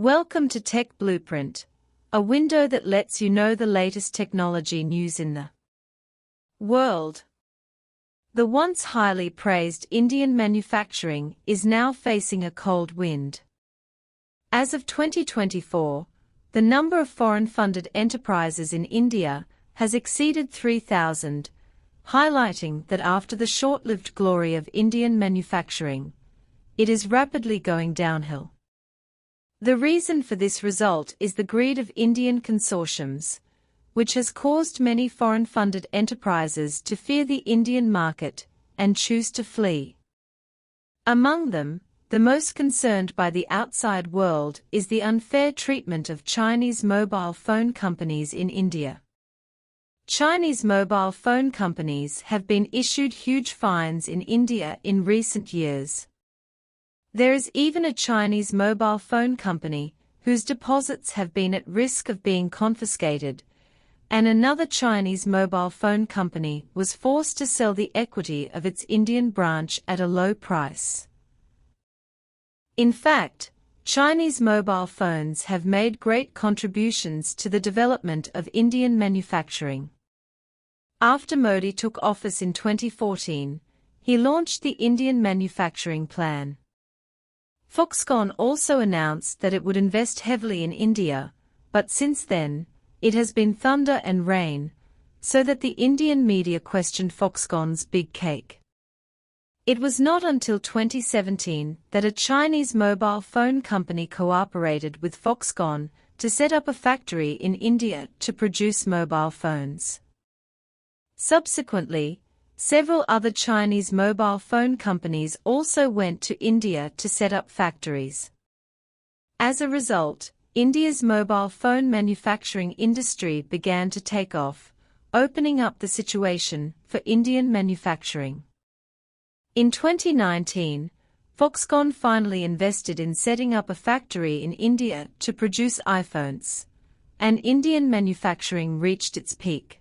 Welcome to Tech Blueprint, a window that lets you know the latest technology news in the world. The once highly praised Indian manufacturing is now facing a cold wind. As of 2024, the number of foreign-funded enterprises in India has exceeded 3,000, highlighting that after the short-lived glory of Indian manufacturing, it is rapidly going downhill. The reason for this result is the greed of Indian consortiums, which has caused many foreign-funded enterprises to fear the Indian market and choose to flee. Among them, the most concerned by the outside world is the unfair treatment of Chinese mobile phone companies in India. Chinese mobile phone companies have been issued huge fines in India in recent years. There is even a Chinese mobile phone company whose deposits have been at risk of being confiscated, and another Chinese mobile phone company was forced to sell the equity of its Indian branch at a low price. In fact, Chinese mobile phones have made great contributions to the development of Indian manufacturing. After Modi took office in 2014, he launched the Indian Manufacturing Plan. Foxconn also announced that it would invest heavily in India, but since then, it has been thunder and rain, so that the Indian media questioned Foxconn's big cake. It was not until 2017 that a Chinese mobile phone company cooperated with Foxconn to set up a factory in India to produce mobile phones. Subsequently, several other Chinese mobile phone companies also went to India to set up factories. As a result, India's mobile phone manufacturing industry began to take off, opening up the situation for Indian manufacturing. In 2019, Foxconn finally invested in setting up a factory in India to produce iPhones, and Indian manufacturing reached its peak.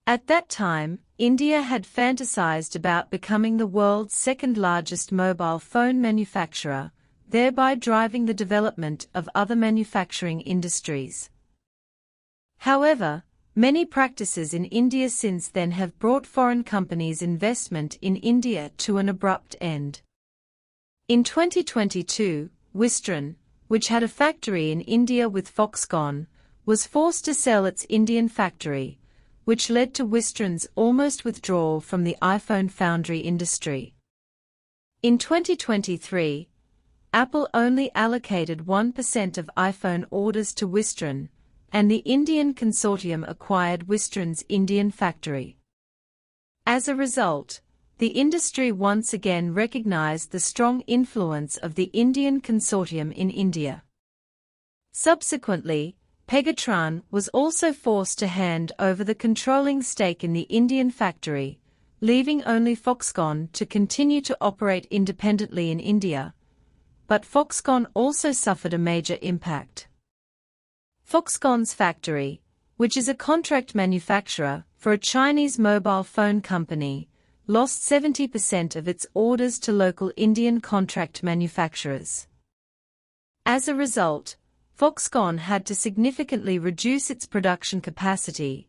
At that time, India had fantasized about becoming the world's second-largest mobile phone manufacturer, thereby driving the development of other manufacturing industries. However, many practices in India since then have brought foreign companies' investment in India to an abrupt end. In 2022, Wistron, which had a factory in India with Foxconn, was forced to sell its Indian factory, which led to Wistron's almost withdrawal from the iPhone foundry industry. In 2023, Apple only allocated 1% of iPhone orders to Wistron, and the Indian consortium acquired Wistron's Indian factory. As a result, the industry once again recognized the strong influence of the Indian consortium in India. Subsequently, Pegatron was also forced to hand over the controlling stake in the Indian factory, leaving only Foxconn to continue to operate independently in India. But Foxconn also suffered a major impact. Foxconn's factory, which is a contract manufacturer for a Chinese mobile phone company, lost 70% of its orders to local Indian contract manufacturers. As a result, Foxconn had to significantly reduce its production capacity,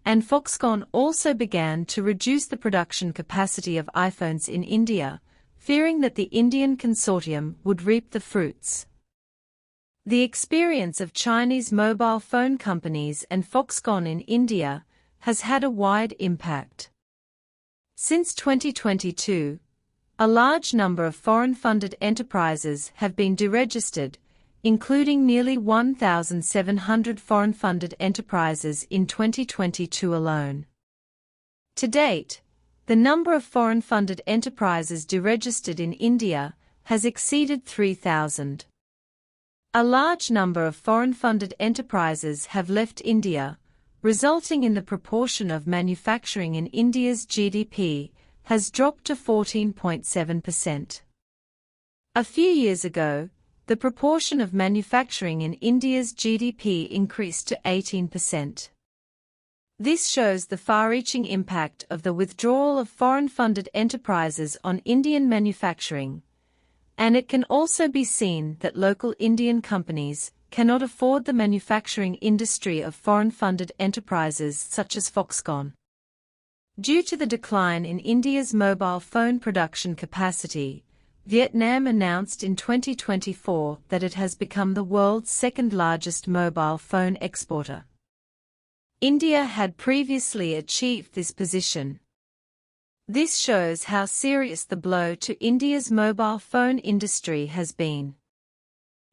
and Foxconn also began to reduce the production capacity of iPhones in India, fearing that the Indian consortium would reap the fruits. The experience of Chinese mobile phone companies and Foxconn in India has had a wide impact. Since 2022, a large number of foreign-funded enterprises have been deregistered, including nearly 1,700 foreign-funded enterprises in 2022 alone. To date, the number of foreign-funded enterprises deregistered in India has exceeded 3,000. A large number of foreign-funded enterprises have left India, resulting in the proportion of manufacturing in India's GDP has dropped to 14.7%. A few years ago, the proportion of manufacturing in India's GDP increased to 18%. This shows the far-reaching impact of the withdrawal of foreign-funded enterprises on Indian manufacturing, And it can also be seen that local Indian companies cannot afford the manufacturing industry of foreign-funded enterprises such as Foxconn. Due to the decline in India's mobile phone production capacity, Vietnam announced in 2024 that it has become the world's second-largest mobile phone exporter. India had previously achieved this position. This shows how serious the blow to India's mobile phone industry has been.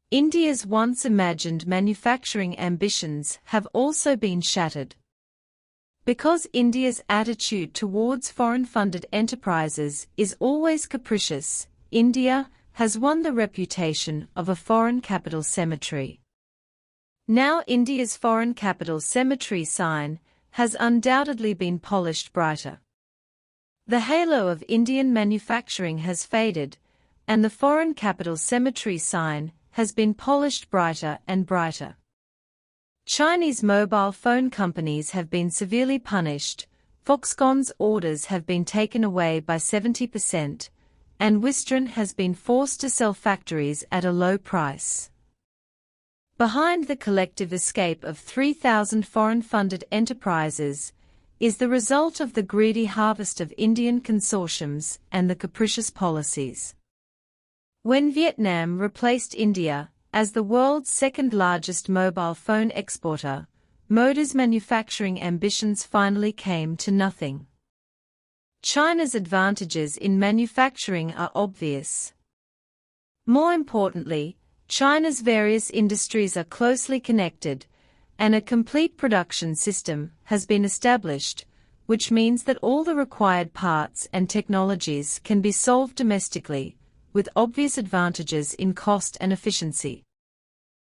India's once imagined manufacturing ambitions have also been shattered. Because India's attitude towards foreign-funded enterprises is always capricious, India has won the reputation of a foreign capital cemetery. Now India's foreign capital cemetery sign has undoubtedly been polished brighter. The halo of Indian manufacturing has faded, and the foreign capital cemetery sign has been polished brighter and brighter. Chinese mobile phone companies have been severely punished, Foxconn's orders have been taken away by 70%, and Wistron has been forced to sell factories at a low price. Behind the collective escape of 3,000 foreign-funded enterprises is the result of the greedy harvest of Indian consortiums and the capricious policies. When Vietnam replaced India as the world's second-largest mobile phone exporter, Modi's manufacturing ambitions finally came to nothing. China's advantages in manufacturing are obvious. More importantly, China's various industries are closely connected, and a complete production system has been established, which means that all the required parts and technologies can be solved domestically, with obvious advantages in cost and efficiency.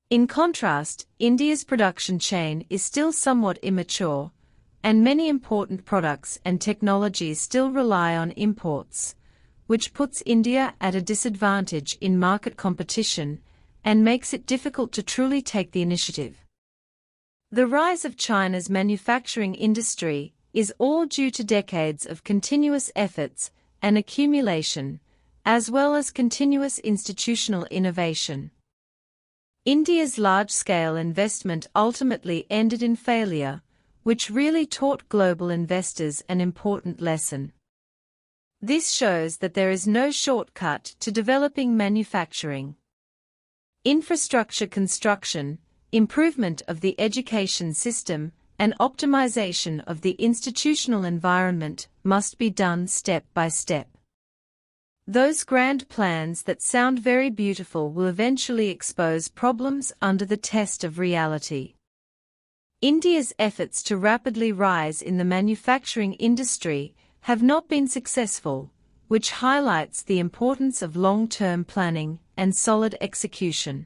In contrast, India's production chain is still somewhat immature, and many important products and technologies still rely on imports, which puts India at a disadvantage in market competition and makes it difficult to truly take the initiative. The rise of China's manufacturing industry is all due to decades of continuous efforts and accumulation, as well as continuous institutional innovation. India's large-scale investment ultimately ended in failure, which really taught global investors an important lesson. This shows that there is no shortcut to developing manufacturing. Infrastructure construction, improvement of the education system, and optimization of the institutional environment must be done step by step. Those grand plans that sound very beautiful will eventually expose problems under the test of reality. India's efforts to rapidly rise in the manufacturing industry have not been successful, which highlights the importance of long-term planning and solid execution.